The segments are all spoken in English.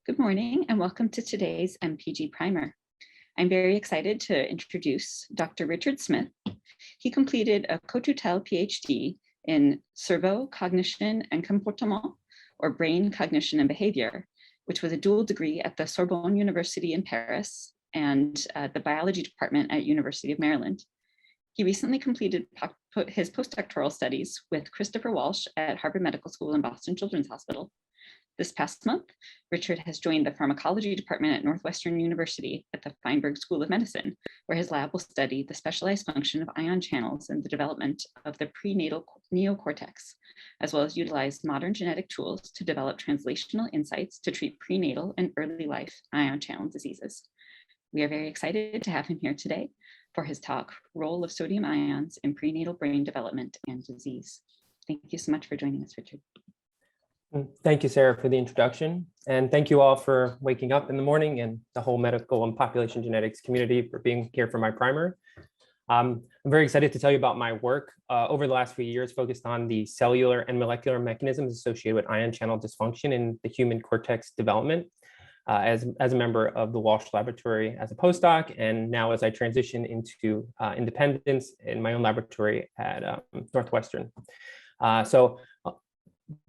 Good morning and welcome to today's MPG Primer. I'm very excited to introduce Dr. Richard Smith. He completed a co-tutelle PhD in cerveau, cognition and comportement, or brain, cognition and behavior, which was a dual degree at the Sorbonne University in Paris and the biology department at University of Maryland. He recently completed his postdoctoral studies with Christopher Walsh at Harvard Medical School and Boston Children's Hospital. This past month, Richard has joined the Pharmacology department at Northwestern University at the Feinberg School of Medicine, where his lab will study the specialized function of ion channels and the development of the prenatal neocortex, as well as utilize modern genetic tools to develop translational insights to treat prenatal and early life ion channel diseases. We are very excited to have him here today for his talk, Role of Sodium Ions in Prenatal Brain Development and Disease. Thank you so much for joining us, Richard. Thank you, Sarah, for the introduction. And thank you all for waking up in the morning and the whole medical and population genetics community for being here for my primer. I'm very excited to tell you about my work over the last few years focused on the cellular and molecular mechanisms associated with ion channel dysfunction in the human cortex development as a member of the Walsh Laboratory as a postdoc, and now as I transition into independence in my own laboratory at Northwestern.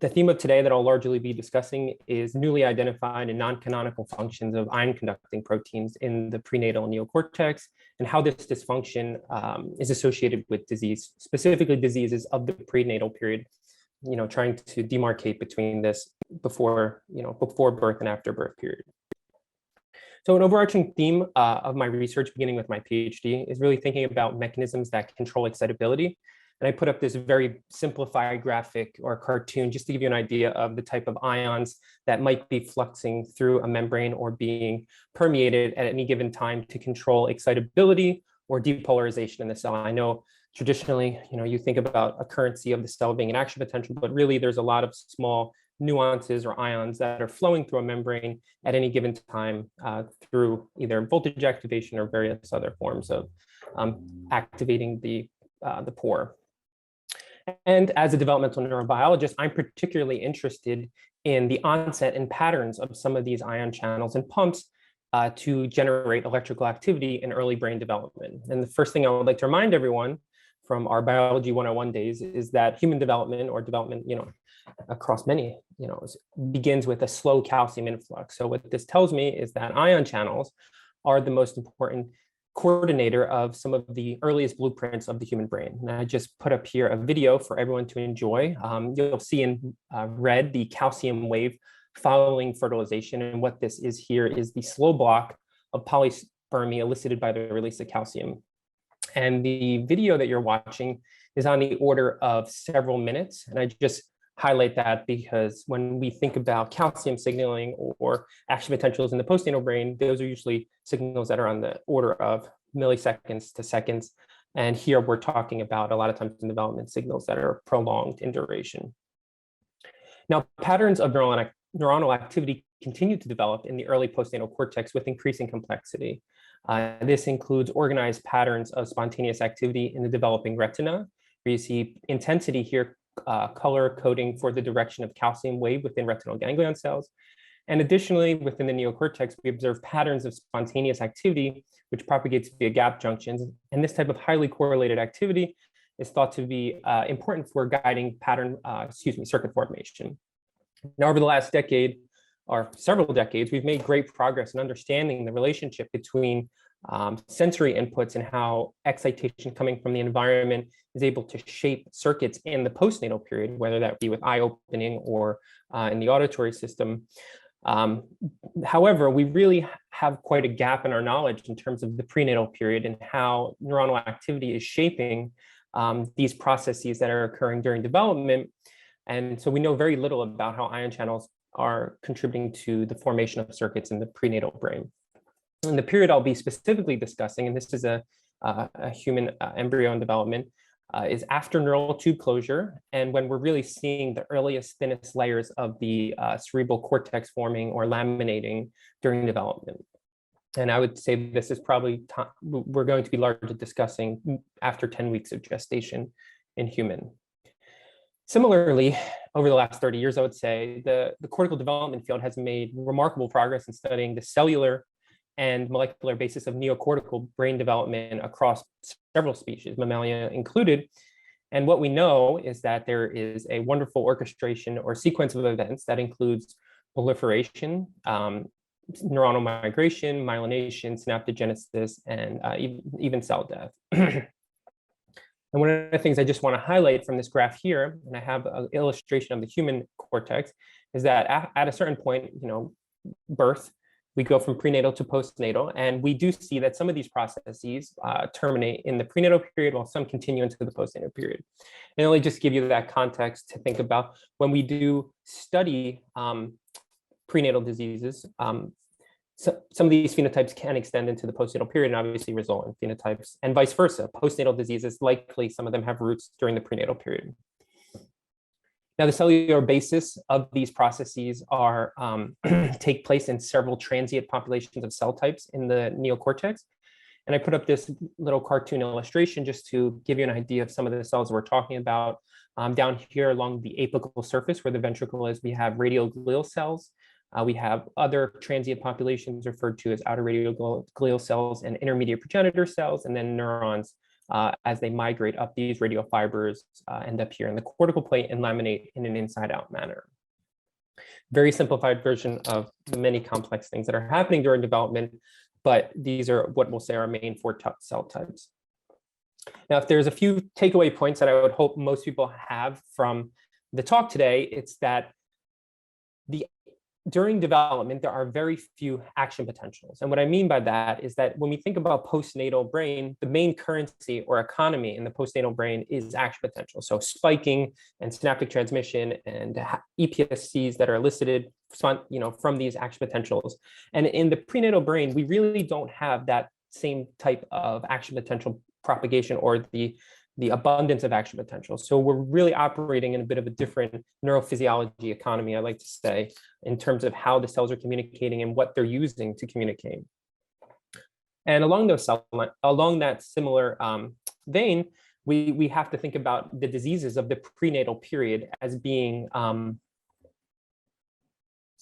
The theme of today that I'll largely be discussing is newly identified and non-canonical functions of ion-conducting proteins in the prenatal neocortex and how this dysfunction is associated with disease, specifically diseases of the prenatal period, trying to demarcate between this before birth and after birth period. So an overarching theme of my research, beginning with my PhD, is really thinking about mechanisms that control excitability. And I put up this very simplified graphic or cartoon just to give you an idea of the type of ions that might be fluxing through a membrane or being permeated at any given time to control excitability or depolarization in the cell. I know traditionally, you think about a currency of the cell being an action potential, but really there's a lot of small nuances or ions that are flowing through a membrane at any given time through either voltage activation or various other forms of activating the pore. And as a developmental neurobiologist, I'm particularly interested in the onset and patterns of some of these ion channels and pumps to generate electrical activity in early brain development. And the first thing I would like to remind everyone from our biology 101 days is that human development or development, across many, begins with a slow calcium influx. So what this tells me is that ion channels are the most important coordinator of some of the earliest blueprints of the human brain. And I just put up here a video for everyone to enjoy. You'll see in red the calcium wave following fertilization. And what this is here is the slow block of polyspermy elicited by the release of calcium. And the video that you're watching is on the order of several minutes. And I just highlight that because when we think about calcium signaling or action potentials in the postnatal brain, those are usually signals that are on the order of milliseconds to seconds. And here we're talking about a lot of times in development signals that are prolonged in duration. Now, patterns of neuronal activity continue to develop in the early postnatal cortex with increasing complexity. This includes organized patterns of spontaneous activity in the developing retina, where you see intensity here color coding for the direction of calcium wave within retinal ganglion cells. And additionally, within the neocortex, we observe patterns of spontaneous activity, which propagates via gap junctions. And this type of highly correlated activity is thought to be important for guiding circuit formation. Now, over the last decade, or several decades, we've made great progress in understanding the relationship between sensory inputs and how excitation coming from the environment is able to shape circuits in the postnatal period, whether that be with eye opening or in the auditory system. However, we really have quite a gap in our knowledge in terms of the prenatal period and how neuronal activity is shaping these processes that are occurring during development. And so we know very little about how ion channels are contributing to the formation of circuits in the prenatal brain. In the period I'll be specifically discussing, and this is a human embryo in development, is after neural tube closure, and when we're really seeing the earliest, thinnest layers of the cerebral cortex forming or laminating during development. And I would say this is probably, we're going to be largely discussing after 10 weeks of gestation in human. Similarly, over the last 30 years, I would say the cortical development field has made remarkable progress in studying the cellular and molecular basis of neocortical brain development across several species, mammalia included. And what we know is that there is a wonderful orchestration or sequence of events that includes proliferation, neuronal migration, myelination, synaptogenesis, and even cell death. And one of the things I just want to highlight from this graph here, and I have an illustration of the human cortex, is that at a certain point, birth, we go from prenatal to postnatal, and we do see that some of these processes terminate in the prenatal period while some continue into the postnatal period. And only just give you that context to think about when we do study prenatal diseases, so some of these phenotypes can extend into the postnatal period and obviously result in phenotypes, and vice versa. Postnatal diseases, likely some of them have roots during the prenatal period. Now, the cellular basis of these processes are take place in several transient populations of cell types in the neocortex. And I put up this little cartoon illustration just to give you an idea of some of the cells we're talking about. Down here along the apical surface where the ventricle is, we have radioglial cells. We have other transient populations referred to as outer radioglial cells and intermediate progenitor cells, and then neurons as they migrate up these radiofibers, end up here in the cortical plate and laminate in an inside-out manner. Very simplified version of the many complex things that are happening during development, but these are what we'll say are main four cell types. Now, if there's a few takeaway points that I would hope most people have from the talk today, it's that during development, there are very few action potentials. And what I mean by that is that when we think about postnatal brain, the main currency or economy in the postnatal brain is action potential. So spiking and synaptic transmission and EPSCs that are elicited from these action potentials. And in the prenatal brain, we really don't have that same type of action potential propagation or the abundance of action potential. So we're really operating in a bit of a different neurophysiology economy, I like to say, in terms of how the cells are communicating and what they're using to communicate. And along that similar vein, we have to think about the diseases of the prenatal period as being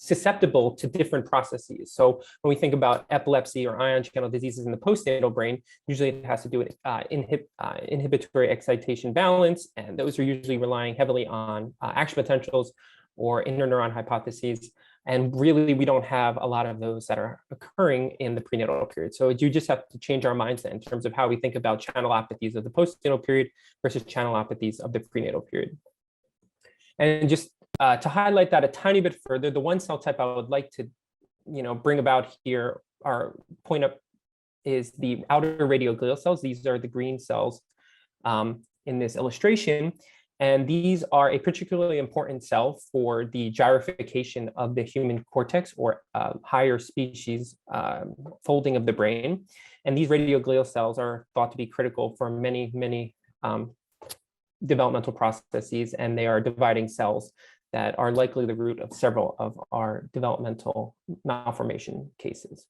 susceptible to different processes. So when we think about epilepsy or ion channel diseases in the postnatal brain, usually it has to do with inhibitory excitation balance, and those are usually relying heavily on action potentials or interneuron hypotheses. And really, we don't have a lot of those that are occurring in the prenatal period. So you just have to change our mindset in terms of how we think about channelopathies of the postnatal period versus channelopathies of the prenatal period. And just to highlight that a tiny bit further, the one cell type I would like to, bring about here or point up is the outer radioglial cells. These are the green cells in this illustration. And these are a particularly important cell for the gyrification of the human cortex or higher species folding of the brain. And these radioglial cells are thought to be critical for many, many developmental processes, and they are dividing cells that are likely the root of several of our developmental malformation cases.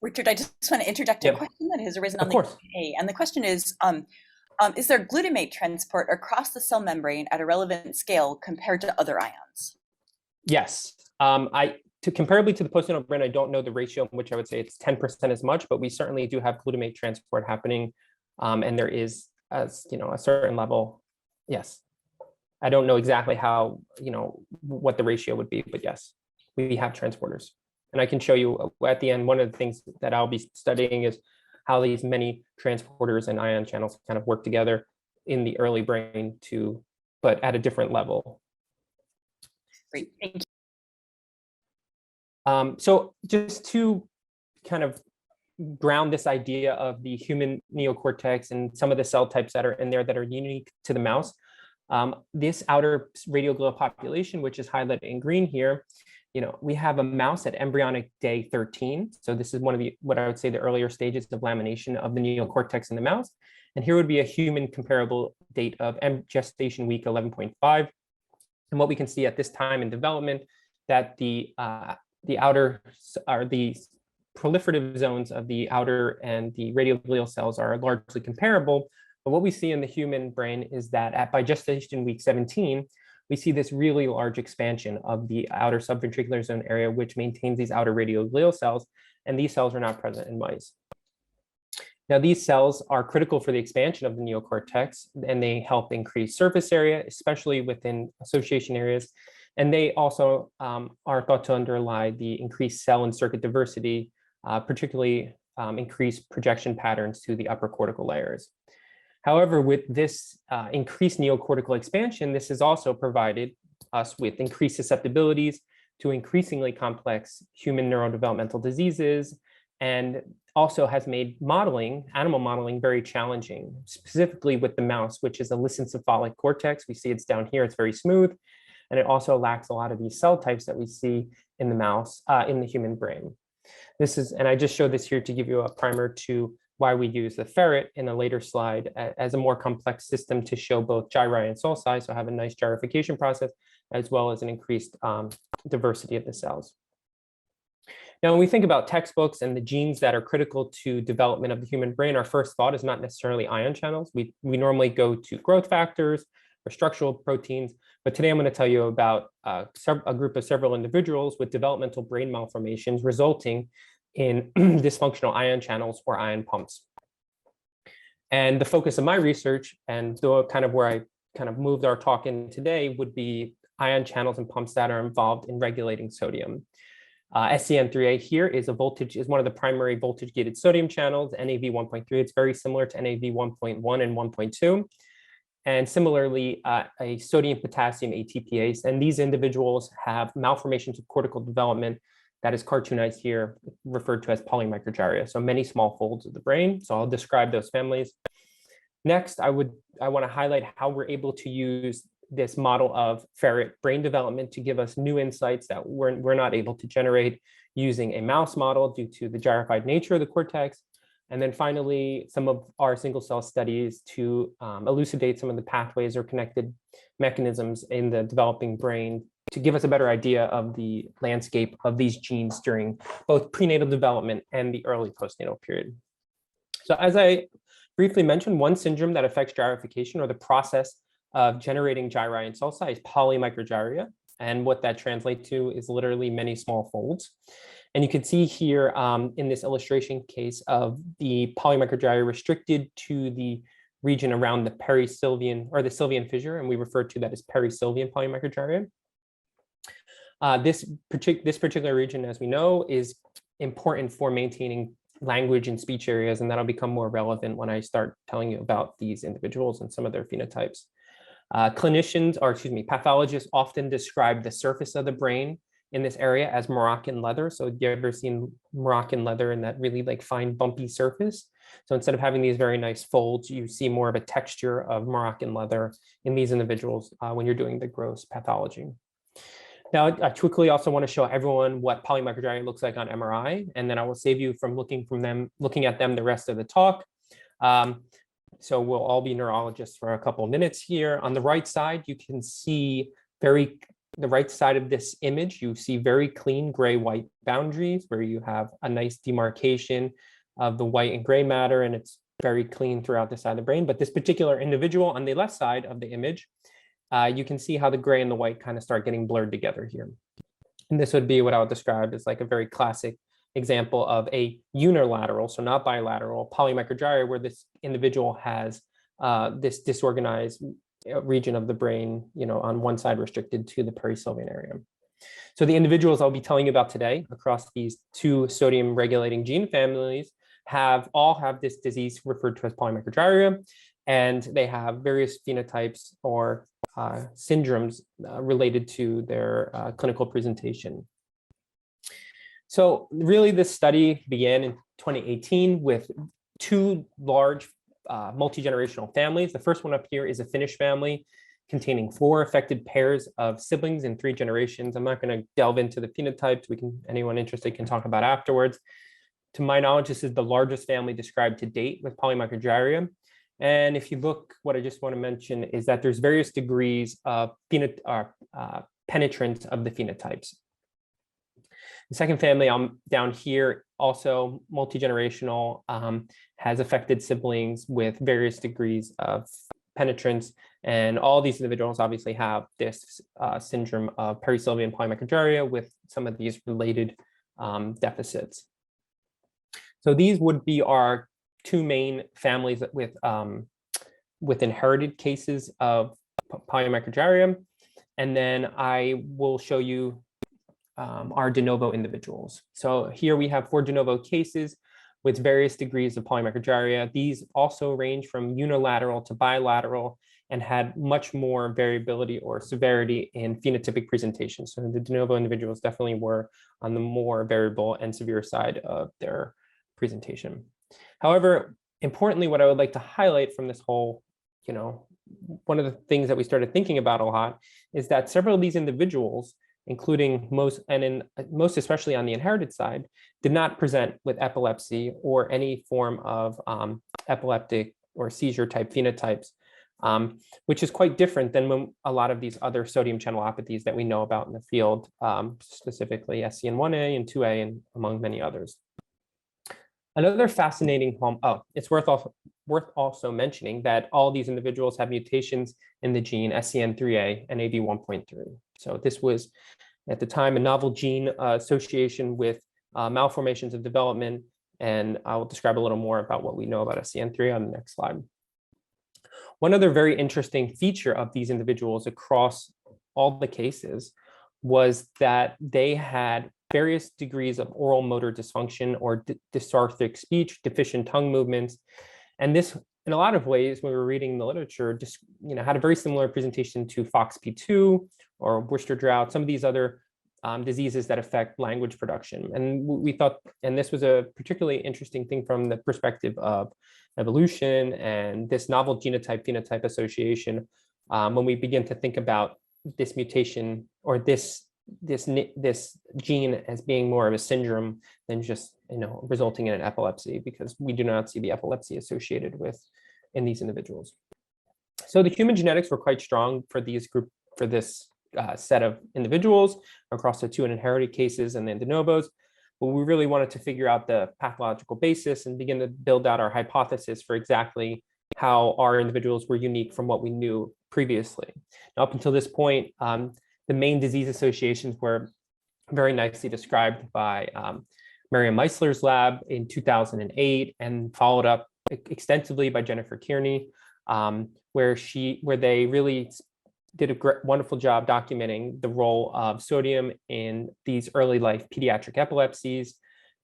Richard, I just want to interject a question that has arisen on the Q&A. And the question is there glutamate transport across the cell membrane at a relevant scale compared to other ions? Yes. Comparably to the postnatal brain, I don't know the ratio in which I would say it's 10% as much, but we certainly do have glutamate transport happening. And there is, a certain level. Yes. I don't know exactly how, what the ratio would be, but yes, we have transporters. And I can show you at the end, one of the things that I'll be studying is how these many transporters and ion channels kind of work together in the early brain but at a different level. Great, thank you. So just to kind of ground this idea of the human neocortex and some of the cell types that are in there that are unique to the mouse, this outer radioglial population, which is highlighted in green here, we have a mouse at embryonic day 13. So this is one of what I would say the earlier stages of lamination of the neocortex in the mouse. And here would be a human comparable date of gestation week 11.5. And what we can see at this time in development, that the outer are the proliferative zones of the outer and the radioglial cells are largely comparable, But what we see in the human brain is that by gestation week 17, we see this really large expansion of the outer subventricular zone area, which maintains these outer radioglial cells, and these cells are not present in mice. Now, these cells are critical for the expansion of the neocortex, and they help increase surface area, especially within association areas. And they also are thought to underlie the increased cell and circuit diversity, particularly increased projection patterns to the upper cortical layers. However, with this increased neocortical expansion, this has also provided us with increased susceptibilities to increasingly complex human neurodevelopmental diseases, and also has made modeling, animal modeling, very challenging, specifically with the mouse, which is a lissencephalic cortex. We see it's down here, it's very smooth, and it also lacks a lot of these cell types that we see in the mouse, in the human brain. This is, and I just showed this here to give you a primer to why we use the ferret in a later slide as a more complex system to show both gyri and sulci, so have a nice gyrification process, as well as an increased diversity of the cells. Now, when we think about textbooks and the genes that are critical to development of the human brain, our first thought is not necessarily ion channels. We normally go to growth factors or structural proteins, but today I'm going to tell you about a group of several individuals with developmental brain malformations resulting in dysfunctional ion channels or ion pumps. And the focus of my research, and kind of where I kind of moved our talk in today, would be ion channels and pumps that are involved in regulating sodium. SCN3A here is one of the primary voltage gated sodium channels, NAV 1.3. It's very similar to NAV 1.1 and 1.2. And similarly, a sodium potassium ATPase. And these individuals have malformations of cortical development that is cartoonized here, referred to as polymicrogyria. So many small folds of the brain. So I'll describe those families. Next, I want to highlight how we're able to use this model of ferret brain development to give us new insights that we're not able to generate using a mouse model due to the gyrified nature of the cortex. And then finally, some of our single cell studies to elucidate some of the pathways or connected mechanisms in the developing brain to give us a better idea of the landscape of these genes during both prenatal development and the early postnatal period. So as I briefly mentioned, one syndrome that affects gyrification or the process of generating gyri and sulci is polymicrogyria. And what that translates to is literally many small folds. And you can see here in this illustration case of the polymicrogyria restricted to the region around the perisylvian or the sylvian fissure, and we refer to that as perisylvian polymicrogyria. This particular region, as we know, is important for maintaining language and speech areas, and that'll become more relevant when I start telling you about these individuals and some of their phenotypes. Pathologists often describe the surface of the brain in this area as Moroccan leather. So have you ever seen Moroccan leather in that really like fine bumpy surface? So instead of having these very nice folds, you see more of a texture of Moroccan leather in these individuals when you're doing the gross pathology. Now, I quickly also want to show everyone what polymicrogyria looks like on MRI, and then I will save you from looking at them the rest of the talk. So we'll all be neurologists for a couple of minutes here. On the right side, you can see the right side of this image, you see very clean gray-white boundaries where you have a nice demarcation of the white and gray matter, and it's very clean throughout the side of the brain. But this particular individual on the left side of the image, you can see how the gray and the white kind of start getting blurred together here. And this would be what I would describe as like a very classic example of a unilateral, so not bilateral, polymicrogyria, where this individual has this disorganized region of the brain, on one side restricted to the perisylvian area. So the individuals I'll be telling you about today across these two sodium regulating gene families all have this disease referred to as polymicrogyria, and they have various phenotypes or syndromes related to their clinical presentation. So really this study began in 2018 with two large multi-generational families. The first one up here is a Finnish family containing 4 affected pairs of siblings in 3 generations. I'm not going to delve into the phenotypes. Anyone interested can talk about afterwards. To my knowledge, this is the largest family described to date with polymicrogyria. And if you look, what I just want to mention is that there's various degrees of penetrance of the phenotypes. The second family down here, also multi-generational, has affected siblings with various degrees of penetrance. And all these individuals obviously have this syndrome of perisylvian polymicrogyria with some of these related deficits. So these would be our two main families with inherited cases of polymicrogyria. And then I will show you our de novo individuals. So here we have 4 de novo cases with various degrees of polymicrogyria. These also range from unilateral to bilateral and had much more variability or severity in phenotypic presentation. So the de novo individuals definitely were on the more variable and severe side of their presentation. However, importantly, what I would like to highlight from this whole, one of the things that we started thinking about a lot is that several of these individuals, including most especially on the inherited side, did not present with epilepsy or any form of epileptic or seizure type phenotypes, which is quite different than when a lot of these other sodium channelopathies that we know about in the field, specifically SCN1A and 2A, and among many others. Another fascinating it's worth also mentioning that all these individuals have mutations in the gene SCN3A and AV1.3. So this was, at the time, a novel gene association with malformations of development, and I will describe a little more about what we know about SCN3 on the next slide. One other very interesting feature of these individuals across all the cases was that they had various degrees of oral motor dysfunction or dysarthric speech, deficient tongue movements. And this, in a lot of ways, when we were reading the literature, just had a very similar presentation to FOXP2 or Worcester drought, some of these other diseases that affect language production. And we thought, and this was a particularly interesting thing from the perspective of evolution and this novel genotype-phenotype association, when we begin to think about this mutation or this gene as being more of a syndrome than just resulting in an epilepsy, because we do not see the epilepsy associated with in these individuals. So the human genetics were quite strong for this set of individuals across the 2 inherited cases and then de novos. But we really wanted to figure out the pathological basis and begin to build out our hypothesis for exactly how our individuals were unique from what we knew previously. Now, up until this point, the main disease associations were very nicely described by Miriam Meissler's lab in 2008 and followed up extensively by Jennifer Kearney, where they really did a wonderful job documenting the role of sodium in these early life pediatric epilepsies.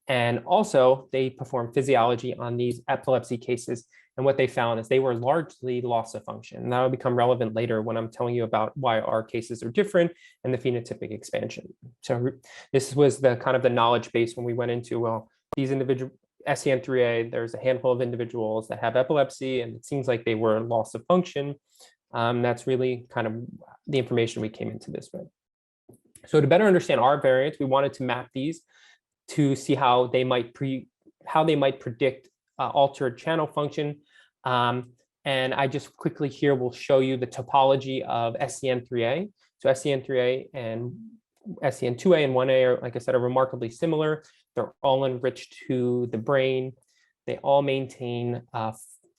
And also they performed physiology on these epilepsy cases. And what they found is they were largely loss of function. And that will become relevant later when I'm telling you about why our cases are different and the phenotypic expansion. So this was the kind of the knowledge base when we went into, well, these individual SCN3A, there's a handful of individuals that have epilepsy, and it seems like they were loss of function. That's really kind of the information we came into this with. So to better understand our variants, we wanted to map these to see how they might predict altered channel function. And I just quickly here will show you the topology of SCN3A. So SCN3A and SCN2A and 1A are, like I said, are remarkably similar. They're all enriched to the brain. They all maintain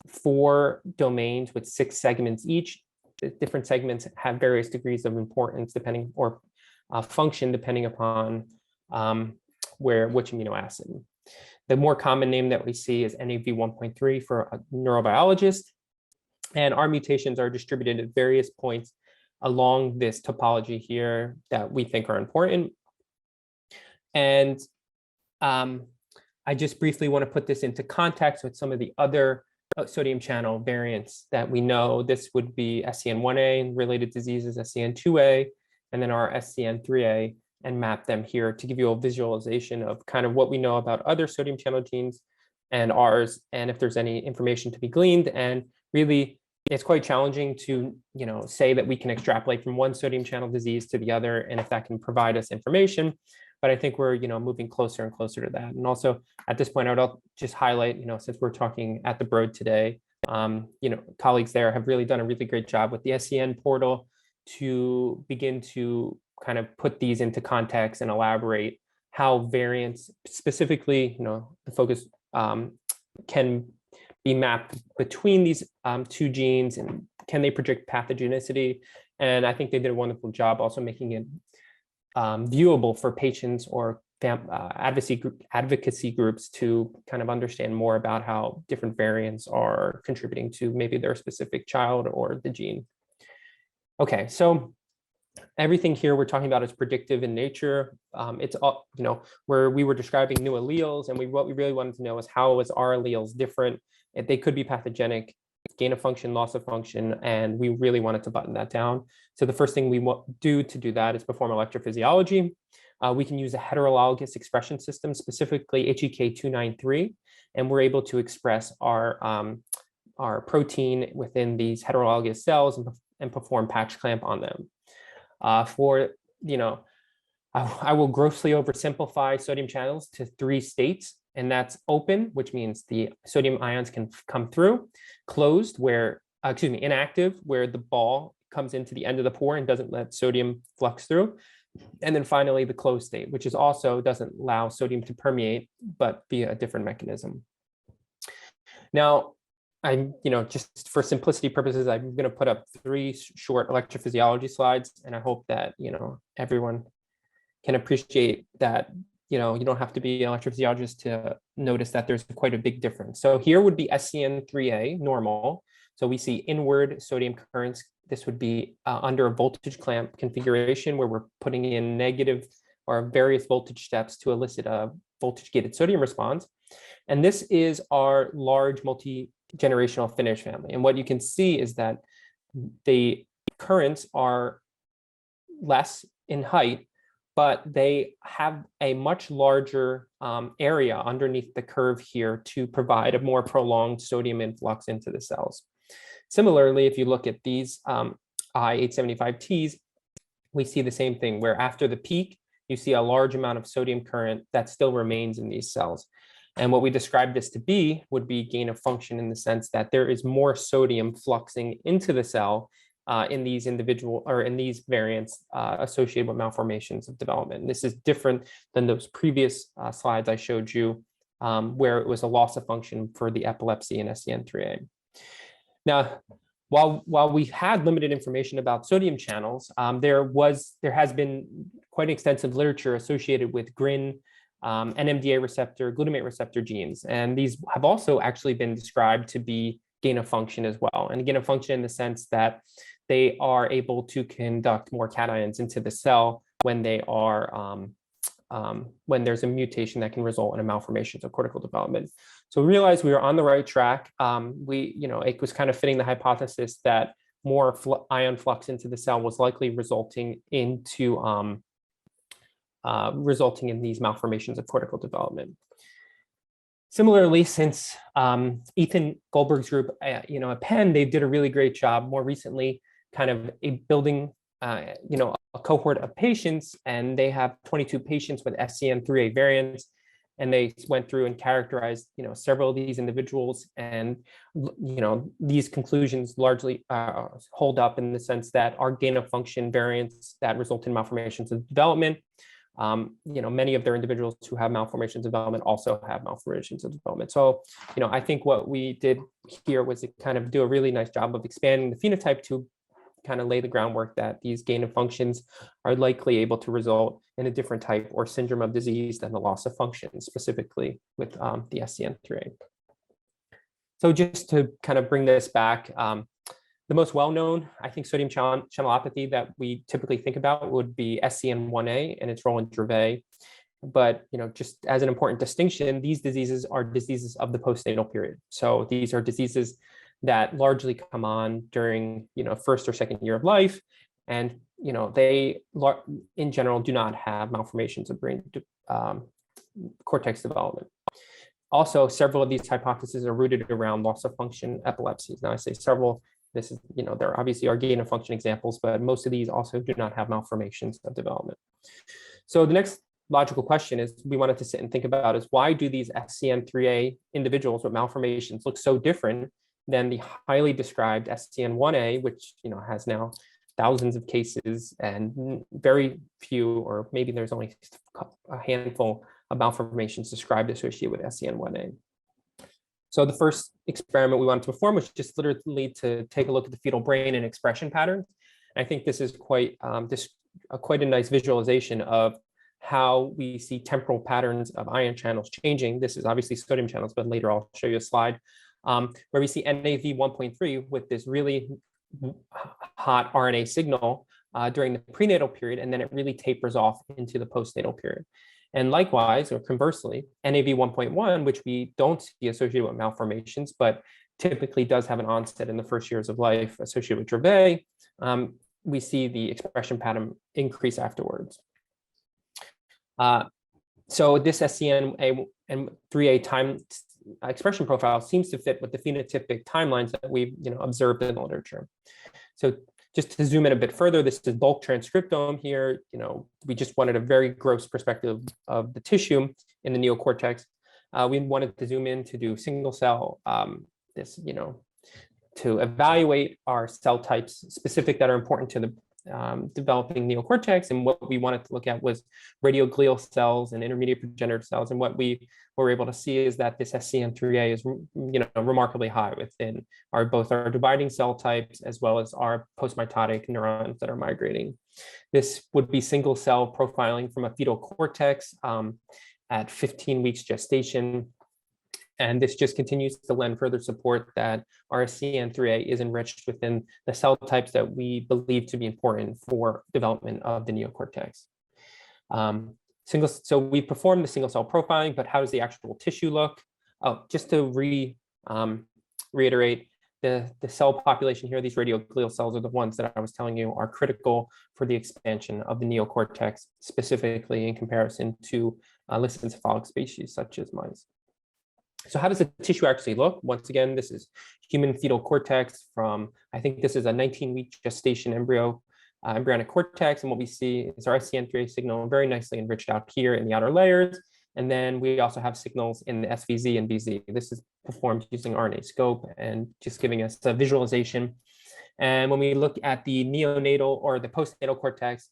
4 domains with 6 segments each. The different segments have various degrees of importance depending, or function depending upon which amino acid. The more common name that we see is NAV1.3 for a neurobiologist. And our mutations are distributed at various points along this topology here that we think are important. And I just briefly want to put this into context with some of the other sodium channel variants that we know. This would be SCN1A and related diseases, SCN2A, and then our SCN3A, and map them here to give you a visualization of kind of what we know about other sodium channel genes and ours, and if there's any information to be gleaned. And really, it's quite challenging to say that we can extrapolate from one sodium channel disease to the other, and if that can provide us information. But I think we're moving closer and closer to that. And also at this point, I would just highlight, since we're talking at the Broad today, colleagues there have really done a really great job with the SCN portal to begin to kind of put these into context and elaborate how variants, specifically, the focus can be mapped between these two genes, and can they predict pathogenicity? And I think they did a wonderful job also making it viewable for patients or advocacy groups to kind of understand more about how different variants are contributing to maybe their specific child or the gene. Okay, so everything here we're talking about is predictive in nature. It's all, where we were describing new alleles, and what we really wanted to know is how is our alleles different? If they could be pathogenic, gain of function, loss of function, and we really wanted to button that down. So the first thing we do to do that is perform electrophysiology. We can use a heterologous expression system, specifically HEK293, and we're able to express our protein within these heterologous cells and perform patch clamp on them. I will grossly oversimplify sodium channels to 3 states, and that's open, which means the sodium ions can come through; closed, inactive, where the ball comes into the end of the pore and doesn't let sodium flux through; and then finally the closed state, which is also doesn't allow sodium to permeate, but via a different mechanism. Now, just for simplicity purposes, I'm going to put up 3 short electrophysiology slides, and I hope that, everyone can appreciate that, you don't have to be an electrophysiologist to notice that there's quite a big difference. So here would be SCN3A, normal. So we see inward sodium currents. This would be under a voltage clamp configuration where we're putting in negative or various voltage steps to elicit a voltage-gated sodium response. And this is our large multi-generational Finnish family. And what you can see is that the currents are less in height, but they have a much larger area underneath the curve here to provide a more prolonged sodium influx into the cells. Similarly, if you look at these I875Ts, we see the same thing, where after the peak, you see a large amount of sodium current that still remains in these cells. And what we describe this to be would be gain of function, in the sense that there is more sodium fluxing into the cell in these variants associated with malformations of development. And this is different than those previous slides I showed you, where it was a loss of function for the epilepsy in SCN3A. Now, while we had limited information about sodium channels, there has been quite extensive literature associated with GRIN, NMDA receptor, glutamate receptor genes, and these have also actually been described to be gain of function as well. And gain of function in the sense that they are able to conduct more cations into the cell when they are when there's a mutation that can result in a malformations of cortical development. So we realized we were on the right track. It was kind of fitting the hypothesis that more ion flux into the cell was likely resulting in these malformations of cortical development. Similarly, since Ethan Goldberg's group, at Penn, they did a really great job more recently, kind of building, a cohort of patients, and they have 22 patients with SCN3A variants, and they went through and characterized, several of these individuals, and these conclusions largely hold up in the sense that our gain of function variants that result in malformations of development. Many of their individuals who have malformations of development also have malformations of development. So, I think what we did here was to kind of do a really nice job of expanding the phenotype to kind of lay the groundwork that these gain of functions are likely able to result in a different type or syndrome of disease than the loss of function, specifically with the SCN3A. So just to kind of bring this back, the most well-known, I think, sodium channelopathy that we typically think about would be SCN1A and its role in Dravet. But, just as an important distinction, these diseases are diseases of the postnatal period. So these are diseases that largely come on during, first or second year of life. And, they, in general, do not have malformations of brain cortex development. Also, several of these hypotheses are rooted around loss of function epilepsies. Now, I say several. This is, there obviously are gain of function examples, but most of these also do not have malformations of development. So the next logical question is we wanted to sit and think about is, why do these SCN3A individuals with malformations look so different than the highly described SCN1A, which has now thousands of cases and very few, or maybe there's only a handful of malformations described associated with SCN1A. So the first experiment we wanted to perform was just literally to take a look at the fetal brain and expression patterns. I think this is quite a nice visualization of how we see temporal patterns of ion channels changing. This is obviously sodium channels, but later I'll show you a slide where we see NAV 1.3 with this really hot RNA signal during the prenatal period, and then it really tapers off into the postnatal period. And likewise, or conversely, NAV 1.1, which we don't see associated with malformations, but typically does have an onset in the first years of life associated with Dravet, we see the expression pattern increase afterwards. So this SCN and 3A time expression profile seems to fit with the phenotypic timelines that we've observed in the literature. So just to zoom in a bit further, this is bulk transcriptome here. We just wanted a very gross perspective of the tissue in the neocortex. We wanted to zoom in to do single cell, to evaluate our cell types specific that are important to the developing neocortex. And what we wanted to look at was radioglial cells and intermediate progenitor cells. And what we were able to see is that this SCN3A is remarkably high within both our dividing cell types as well as our postmitotic neurons that are migrating. This would be single cell profiling from a fetal cortex at 15 weeks gestation. And this just continues to lend further support that our SCN3A is enriched within the cell types that we believe to be important for development of the neocortex. So we performed the single cell profiling, but how does the actual tissue look? Oh, just to reiterate, the cell population here, these radioglial cells are the ones that I was telling you are critical for the expansion of the neocortex, specifically in comparison to lissencephalic species such as mice. So how does the tissue actually look? Once again, this is human fetal cortex from, I think this is a 19-week gestation embryonic cortex. And what we see is our SCN3A signal very nicely enriched out here in the outer layers. And then we also have signals in the SVZ and BZ. This is performed using RNA-scope and just giving us a visualization. And when we look at the neonatal or the postnatal cortex,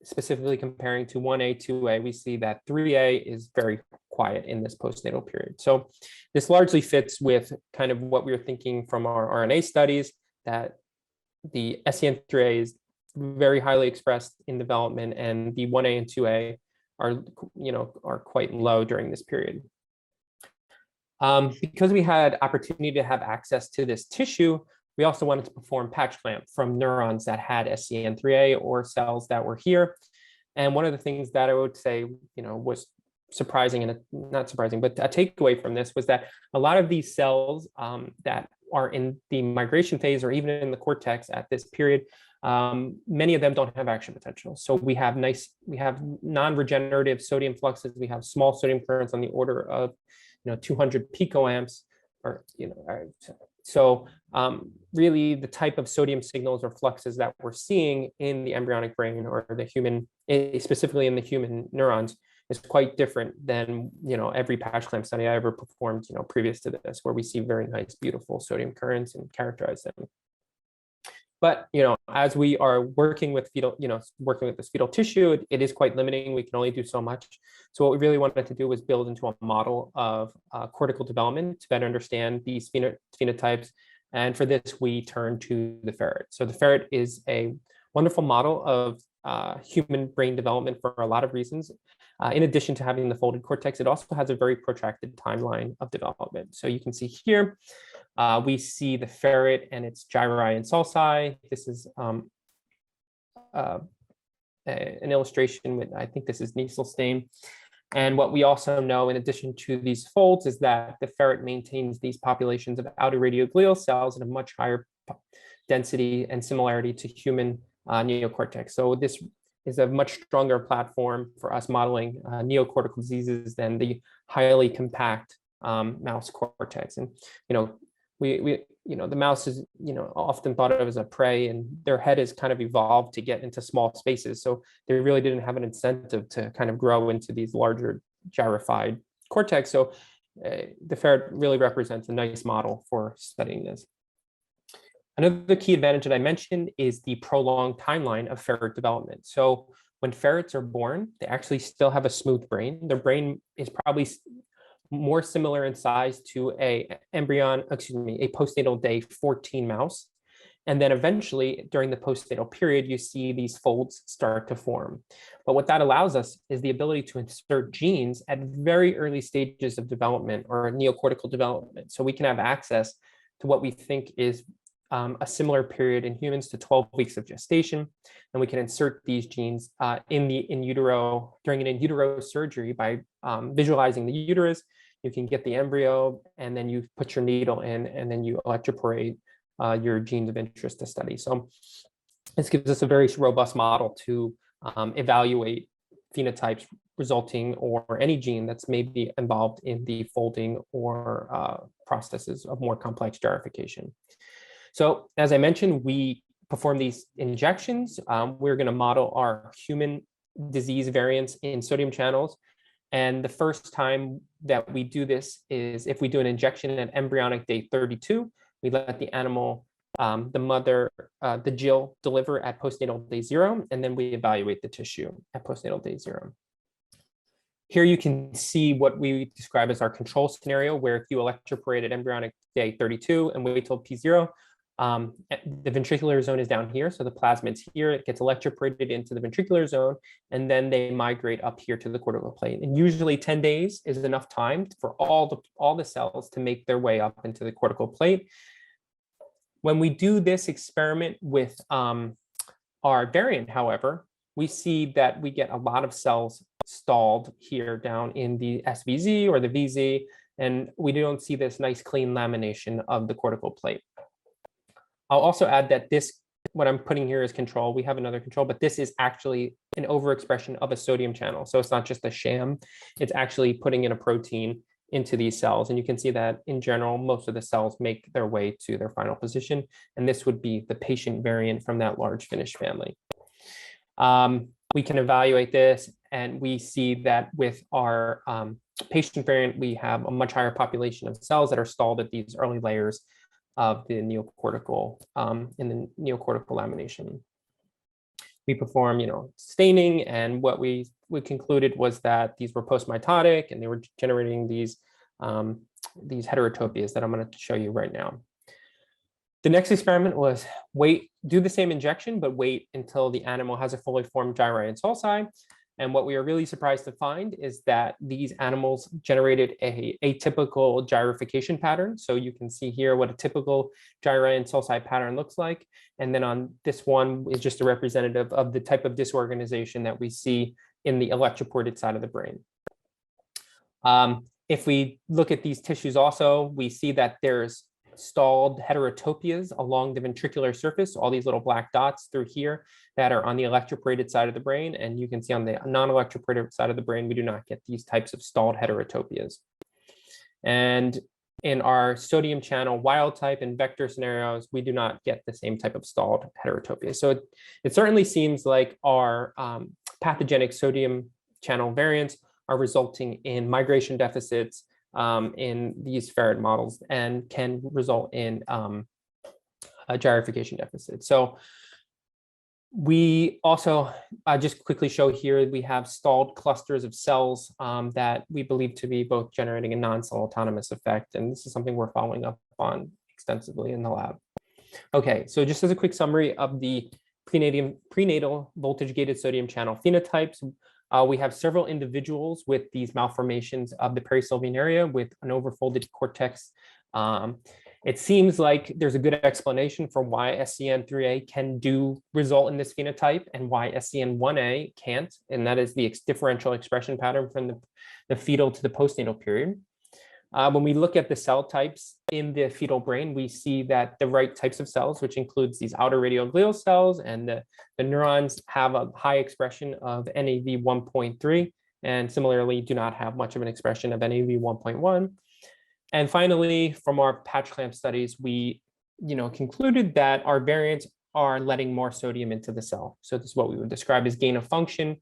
specifically comparing to 1A, 2A, we see that 3A is very quiet in this postnatal period. So this largely fits with kind of what we were thinking from our RNA studies, that the SCN3A is very highly expressed in development, and the 1A and 2A are quite low during this period. Because we had opportunity to have access to this tissue, we also wanted to perform patch clamp from neurons that had SCN3A or cells that were here. And one of the things that I would say, was surprising and not surprising, but a takeaway from this was that a lot of these cells that are in the migration phase or even in the cortex at this period, many of them don't have action potential. So we have non-regenerative sodium fluxes. We have small sodium currents on the order of 200 picoamps, or so really the type of sodium signals or fluxes that we're seeing in the embryonic brain or the human, specifically in the human neurons, is quite different than every patch clamp study I ever performed previous to this, where we see very nice, beautiful sodium currents and characterize them. But as we are working with this fetal tissue, it is quite limiting. We can only do so much. So what we really wanted to do was build into a model of cortical development to better understand these phenotypes. And for this, we turn to the ferret. So the ferret is a wonderful model of human brain development for a lot of reasons. In addition to having the folded cortex, it also has a very protracted timeline of development. So you can see here, we see the ferret and its gyri and sulci. This is an illustration with, I think this is Nieselstein. And what we also know, in addition to these folds, is that the ferret maintains these populations of outer radioglial cells at a much higher density and similarity to human neocortex. So this is a much stronger platform for us modeling neocortical diseases than the highly compact mouse cortex. And the mouse is often thought of as a prey, and their head has kind of evolved to get into small spaces. So they really didn't have an incentive to kind of grow into these larger gyrified cortex. So the ferret really represents a nice model for studying this. Another key advantage that I mentioned is the prolonged timeline of ferret development. So when ferrets are born, they actually still have a smooth brain. Their brain is probably more similar in size to a postnatal day 14 mouse. And then eventually during the postnatal period, you see these folds start to form. But what that allows us is the ability to insert genes at very early stages of development or neocortical development. So we can have access to what we think is a similar period in humans to 12 weeks of gestation. And we can insert these genes in utero during an in utero surgery by visualizing the uterus. You can get the embryo and then you put your needle in and then you electroporate your genes of interest to study. So this gives us a very robust model to evaluate phenotypes resulting or any gene that's maybe involved in the folding or processes of more complex gyrification. So as I mentioned, we perform these injections. We're going to model our human disease variants in sodium channels. And the first time that we do this is if we do an injection at embryonic day 32, we let the animal, the mother, the Jill, deliver at postnatal day 0, and then we evaluate the tissue at postnatal day 0. Here you can see what we describe as our control scenario, where if you electroporate at embryonic day 32 and wait till P0, the ventricular zone is down here, so the plasmid's here. It gets electroporated into the ventricular zone, and then they migrate up here to the cortical plate. And usually 10 days is enough time for all the cells to make their way up into the cortical plate. When we do this experiment with our variant, however, we see that we get a lot of cells stalled here down in the SVZ or the VZ, and we don't see this nice clean lamination of the cortical plate. I'll also add that this, what I'm putting here is control. We have another control, but this is actually an overexpression of a sodium channel. So it's not just a sham, it's actually putting in a protein into these cells. And you can see that in general, most of the cells make their way to their final position. And this would be the patient variant from that large Finnish family. We can evaluate this and we see that with our patient variant, we have a much higher population of cells that are stalled at these early layers of the neocortical, in the neocortical lamination. We perform, staining, and what we concluded was that these were post-mitotic and they were generating these heterotopias that I'm going to show you right now. The next experiment was do the same injection, but wait until the animal has a fully formed gyri and sulci. And what we are really surprised to find is that these animals generated a atypical gyrification pattern. So you can see here what a typical gyri and sulci pattern looks like. And then on this one is just a representative of the type of disorganization that we see in the electroporated side of the brain. If we look at these tissues also, we see that there's stalled heterotopias along the ventricular surface, all these little black dots through here that are on the electroporated side of the brain. And you can see on the non-electroporated side of the brain, we do not get these types of stalled heterotopias. And in our sodium channel wild type and vector scenarios, we do not get the same type of stalled heterotopia. So it certainly seems like our pathogenic sodium channel variants are resulting in migration deficits in these ferret models and can result in a gyrification deficit. So we also just quickly show here, we have stalled clusters of cells that we believe to be both generating a non-cell autonomous effect. And this is something we're following up on extensively in the lab. Okay, so just as a quick summary of the prenatal voltage-gated sodium channel phenotypes, we have several individuals with these malformations of the perisylvian area with an overfolded cortex. It seems like there's a good explanation for why SCN3A can result in this phenotype and why SCN1A can't, and that is the differential expression pattern from the fetal to the postnatal period. When we look at the cell types in the fetal brain, we see that the right types of cells, which includes these outer radioglial cells and the neurons, have a high expression of NAV 1.3, and similarly do not have much of an expression of NAV 1.1. And finally, from our patch clamp studies, we concluded that our variants are letting more sodium into the cell. So this is what we would describe as gain of function,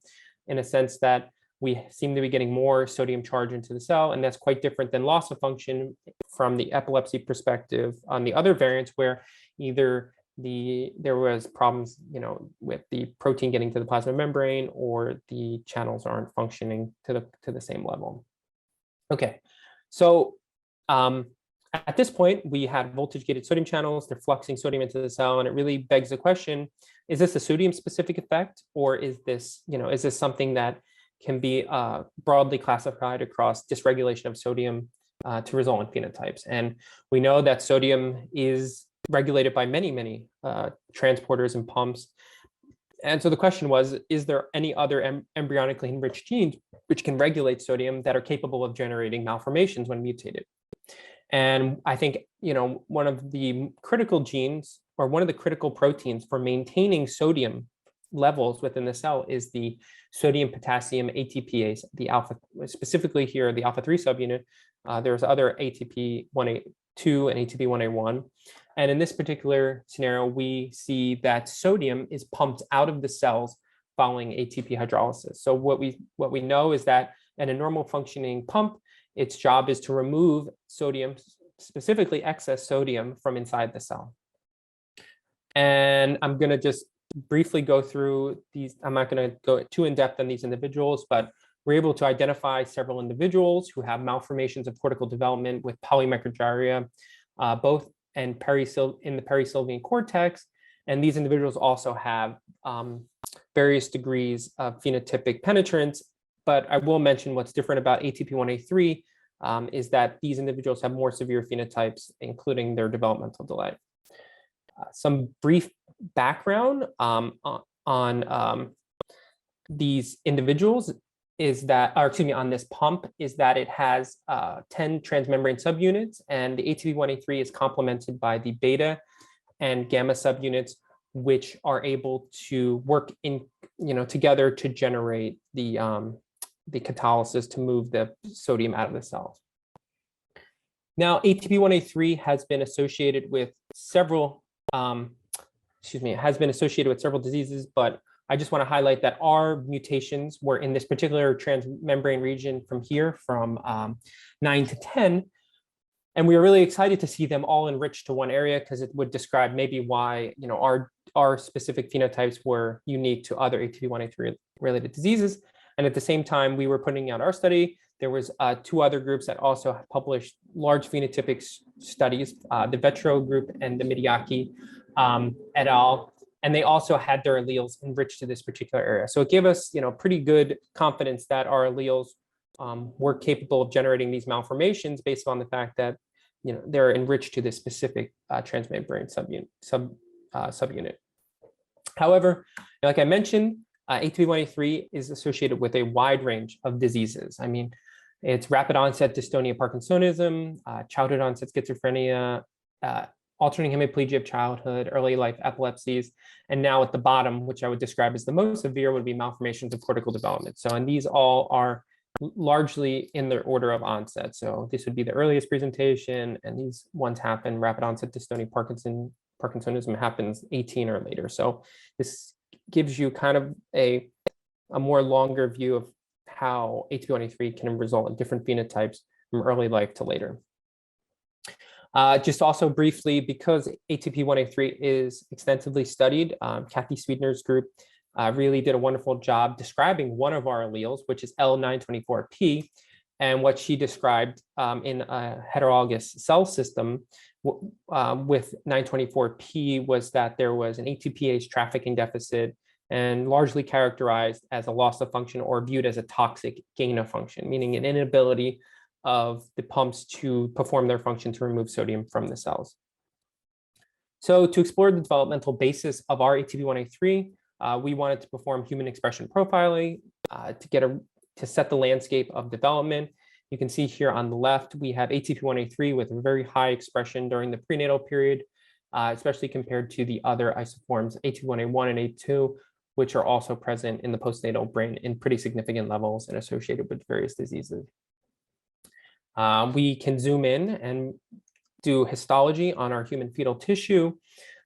in a sense that we seem to be getting more sodium charge into the cell, and that's quite different than loss of function from the epilepsy perspective on the other variants, where either there was problems, with the protein getting to the plasma membrane, or the channels aren't functioning to the same level. Okay, so at this point, we had voltage-gated sodium channels. They're fluxing sodium into the cell, and it really begs the question: is this a sodium-specific effect, or is this something that can be broadly classified across dysregulation of sodium to result in phenotypes? And we know that sodium is regulated by many transporters and pumps. And so the question was, is there any other embryonically enriched genes which can regulate sodium that are capable of generating malformations when mutated? And I think, one of the critical genes, or one of the critical proteins for maintaining sodium levels within the cell, is the sodium potassium ATPase, the alpha, specifically here, the alpha 3 subunit. There's other ATP1A2 and ATP1A1. And in this particular scenario, we see that sodium is pumped out of the cells following ATP hydrolysis. So what we know is that in a normal functioning pump, its job is to remove sodium, specifically excess sodium, from inside the cell. And I'm going to just briefly go through these. I'm not going to go too in depth on these individuals, but we're able to identify several individuals who have malformations of cortical development with polymicrogyria, both in the perisylvian cortex. And these individuals also have various degrees of phenotypic penetrance. But I will mention what's different about ATP1A3 is that these individuals have more severe phenotypes, including their developmental delay. Some brief background on these individuals is that, on this pump, is that it has 10 transmembrane subunits, and the ATP1A3 is complemented by the beta and gamma subunits, which are able to work together to generate the catalysis to move the sodium out of the cells. Now, ATP1A3 has been associated with several diseases, but I just want to highlight that our mutations were in this particular transmembrane region from 9 to 10. And we were really excited to see them all enriched to one area, because it would describe maybe why our specific phenotypes were unique to other ATP1A3 related diseases. And at the same time we were putting out our study, there was 2 other groups that also published large phenotypic studies, the Vetro group and the Midiaki et al. And they also had their alleles enriched to this particular area. So it gave us, pretty good confidence that our alleles were capable of generating these malformations based on the fact that, they're enriched to this specific transmembrane subunit. However, like I mentioned, ATP1A3 is associated with a wide range of diseases. I mean, it's rapid onset dystonia Parkinsonism, childhood onset schizophrenia, alternating hemiplegia of childhood, early life epilepsies, and now at the bottom, which I would describe as the most severe, would be malformations of cortical development. So, and these all are largely in their order of onset. So this would be the earliest presentation, and these ones happen, rapid onset dystonia Parkinsonism happens 18 or later. So this gives you kind of a more longer view of how ATP1A3 can result in different phenotypes from early life to later. Just also briefly, because ATP1A3 is extensively studied, Kathy Sweetner's group really did a wonderful job describing one of our alleles, which is L924P. And what she described in a heterologous cell system with 924P was that there was an ATPase trafficking deficit, and largely characterized as a loss of function or viewed as a toxic gain of function, meaning an inability of the pumps to perform their function to remove sodium from the cells. So to explore the developmental basis of our ATP1A3, we wanted to perform human expression profiling to set the landscape of development. You can see here on the left, we have ATP1A3 with a very high expression during the prenatal period, especially compared to the other isoforms, AT1A1 and A2, which are also present in the postnatal brain in pretty significant levels and associated with various diseases. We can zoom in and do histology on our human fetal tissue.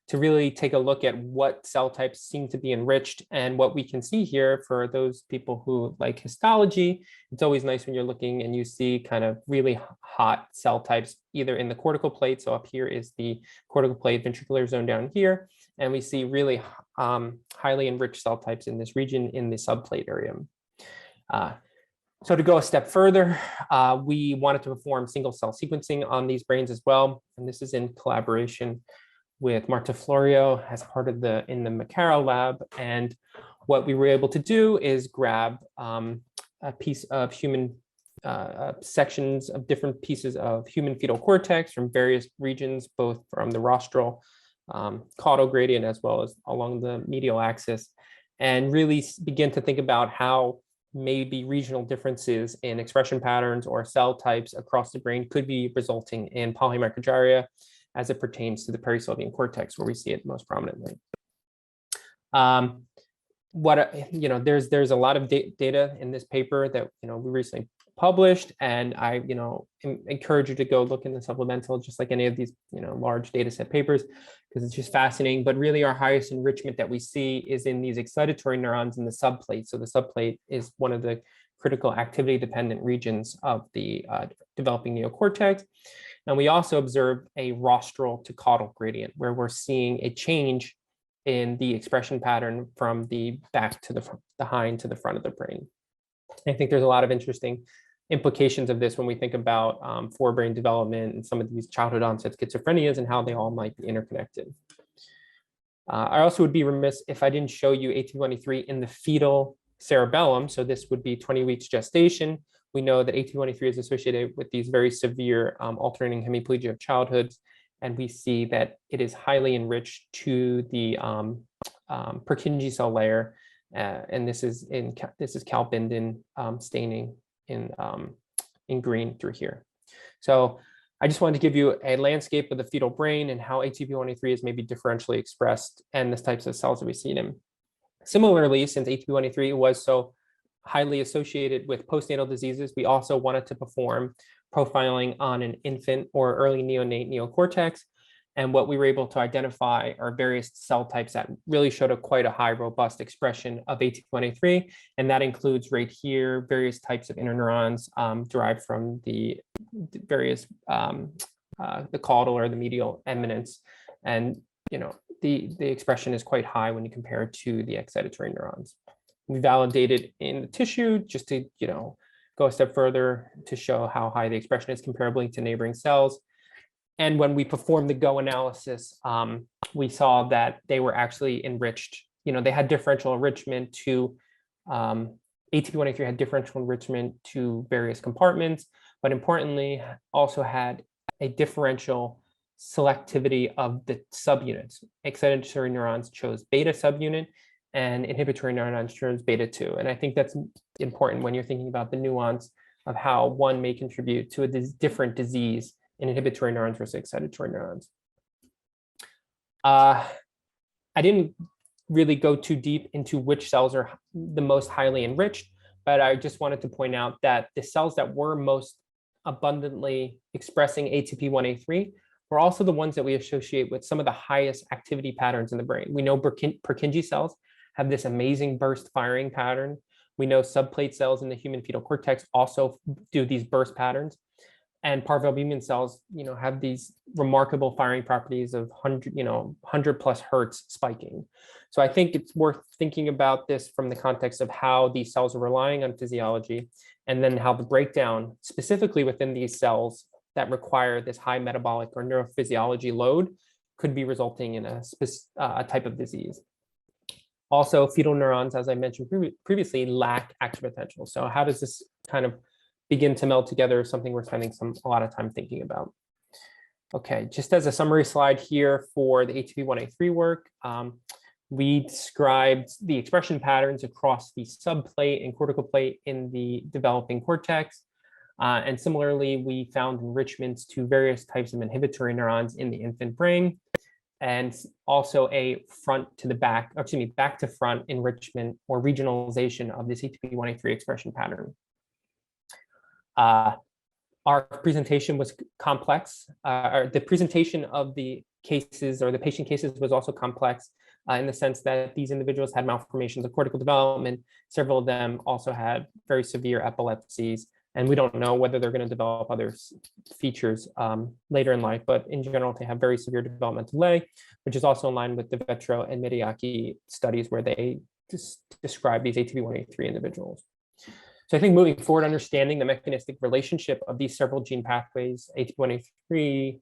to really take a look at what cell types seem to be enriched. And what we can see here for those people who like histology, it's always nice when you're looking and you see kind of really hot cell types, either in the cortical plate. So up here is the cortical plate ventricular zone down here. And we see really highly enriched cell types in this region in the subplate area. So to go a step further, we wanted to perform single cell sequencing on these brains as well. And this is in collaboration with Marta Florio as part of in the Macaro lab. And what we were able to do is grab a piece of human sections of different pieces of human fetal cortex from various regions, both from the rostral caudal gradient as well as along the medial axis, and really begin to think about how maybe regional differences in expression patterns or cell types across the brain could be resulting in polymicrogyria as it pertains to the perisylvian cortex, where we see it most prominently. There's a lot of data in this paper that we recently published, and I encourage you to go look in the supplemental, just like any of these large data set papers, because it's just fascinating. But really, our highest enrichment that we see is in these excitatory neurons in the subplate. So the subplate is one of the critical activity dependent regions of the developing neocortex. And we also observed a rostral to caudal gradient, where we're seeing a change in the expression pattern from the back to the hind to the front of the brain. I think there's a lot of interesting implications of this when we think about forebrain development and some of these childhood onset schizophrenias and how they all might be interconnected. I also would be remiss if I didn't show you ATP183 in the fetal cerebellum. So this would be 20 weeks gestation. We know that ATP183 is associated with these very severe alternating hemiplegia of childhoods, and we see that it is highly enriched to the Purkinje cell layer, and this is calbindin staining in green through here. So I just wanted to give you a landscape of the fetal brain and how ATP183 is maybe differentially expressed and the types of cells that we see in them. Similarly, since ATP183 was so highly associated with postnatal diseases, we also wanted to perform profiling on an infant or early neonate neocortex. And what we were able to identify are various cell types that really showed quite a high, robust expression of ATP183. And that includes right here, various types of interneurons derived from the various, the caudal or the medial eminence. And, the expression is quite high when you compare it to the excitatory neurons. We validated in the tissue just to, go a step further to show how high the expression is comparably to neighboring cells. And when we performed the GO analysis, we saw that they were actually enriched. They had differential enrichment to ATP183 had differential enrichment to various compartments, but importantly, also had a differential selectivity of the subunits. Excitatory neurons chose beta subunit, and inhibitory neurons chose beta 2. And I think that's important when you're thinking about the nuance of how one may contribute to a different disease in inhibitory neurons versus excitatory neurons. I didn't really go too deep into which cells are the most highly enriched, but I just wanted to point out that the cells that were most abundantly expressing ATP1A3 were also the ones that we associate with some of the highest activity patterns in the brain. We know Purkinje cells have this amazing burst firing pattern. We know subplate cells in the human fetal cortex also do these burst patterns. And parvalbumin cells, have these remarkable firing properties of 100 plus hertz spiking. So I think it's worth thinking about this from the context of how these cells are relying on physiology, and then how the breakdown specifically within these cells that require this high metabolic or neurophysiology load could be resulting in a type of disease. Also, fetal neurons, as I mentioned previously, lack active potential. So how does this kind of begin to meld together is something we're spending a lot of time thinking about. Okay, just as a summary slide here for the ATP1A3 work, we described the expression patterns across the subplate and cortical plate in the developing cortex. And similarly, we found enrichments to various types of inhibitory neurons in the infant brain, and also a front to the back, back to front enrichment or regionalization of this ATP1A3 expression pattern. Our presentation was complex. The presentation of the cases, or the patient cases, was also complex in the sense that these individuals had malformations of cortical development. Several of them also had very severe epilepsies, and we don't know whether they're going to develop other features later in life, but in general, they have very severe developmental delay, which is also in line with the Vetro and Mediaki studies where they describe these ATP183 individuals. So I think moving forward, understanding the mechanistic relationship of these several gene pathways, ATP183,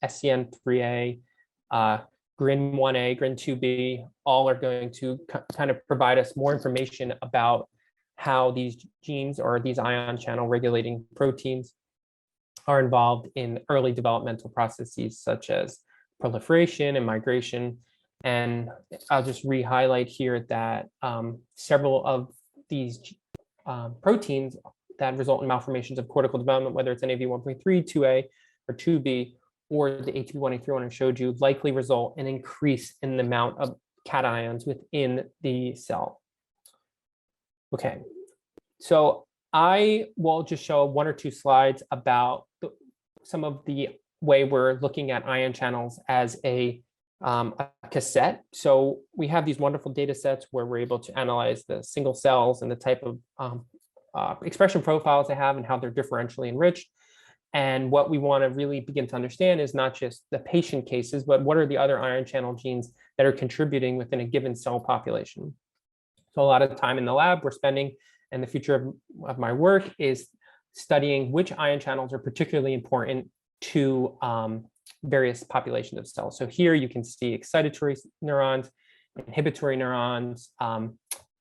SCN3A, GRIN1A, GRIN2B, all are going to kind of provide us more information about how these genes or these ion channel regulating proteins are involved in early developmental processes such as proliferation and migration. And I'll just re-highlight here that several of these proteins that result in malformations of cortical development, whether it's NAV1.3, 2A, or 2B, or the ATP183 one I showed you, likely result in increase in the amount of cations within the cell. Okay, so I will just show one or two slides about some of the way we're looking at ion channels as a cassette. So we have these wonderful data sets where we're able to analyze the single cells and the type of expression profiles they have and how they're differentially enriched. And what we want to really begin to understand is not just the patient cases, but what are the other ion channel genes that are contributing within a given cell population. So a lot of the time in the lab we're spending, and the future of my work is studying which ion channels are particularly important to various populations of cells. So here you can see excitatory neurons, inhibitory neurons,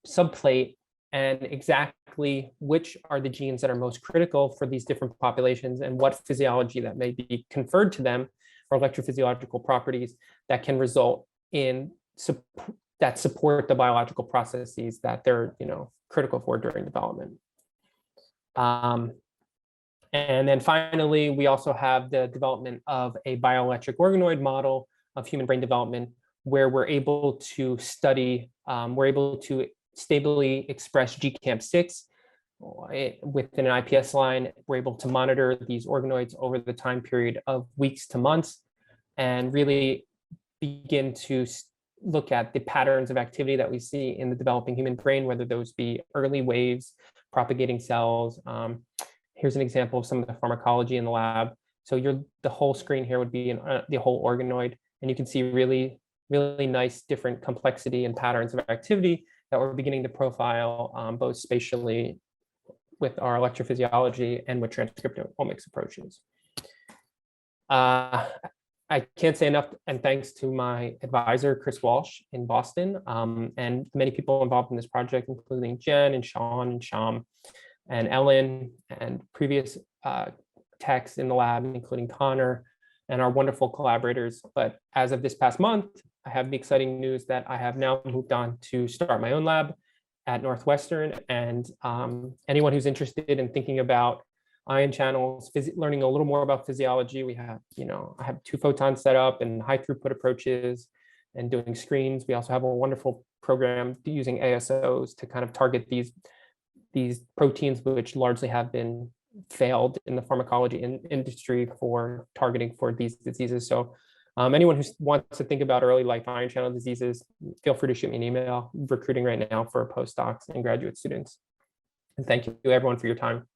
subplate, and exactly which are the genes that are most critical for these different populations and what physiology that may be conferred to them, or electrophysiological properties that can result in that support the biological processes that they're critical for during development. And then finally, we also have the development of a bioelectric organoid model of human brain development, where we're able to study, stably express GCAMP6 within an IPS line. We're able to monitor these organoids over the time period of weeks to months and really begin to look at the patterns of activity that we see in the developing human brain, whether those be early waves, propagating cells. Here's an example of some of the pharmacology in the lab. So the whole screen here would be the whole organoid, and you can see really nice different complexity and patterns of activity that we're beginning to profile both spatially with our electrophysiology and with transcriptomics approaches. I can't say enough, and thanks to my advisor, Chris Walsh in Boston, and many people involved in this project, including Jen and Sean and Sham and Ellen and previous techs in the lab, including Connor and our wonderful collaborators. But as of this past month, I have the exciting news that I have now moved on to start my own lab at Northwestern. And anyone who's interested in thinking about ion channels, learning a little more about physiology, we have, I have 2 photons set up and high throughput approaches and doing screens. We also have a wonderful program using ASOs to kind of target these proteins, which largely have been failed in the pharmacology industry for targeting for these diseases. So anyone who wants to think about early life ion channel diseases, feel free to shoot me an email. I'm recruiting right now for postdocs and graduate students. And thank you everyone for your time.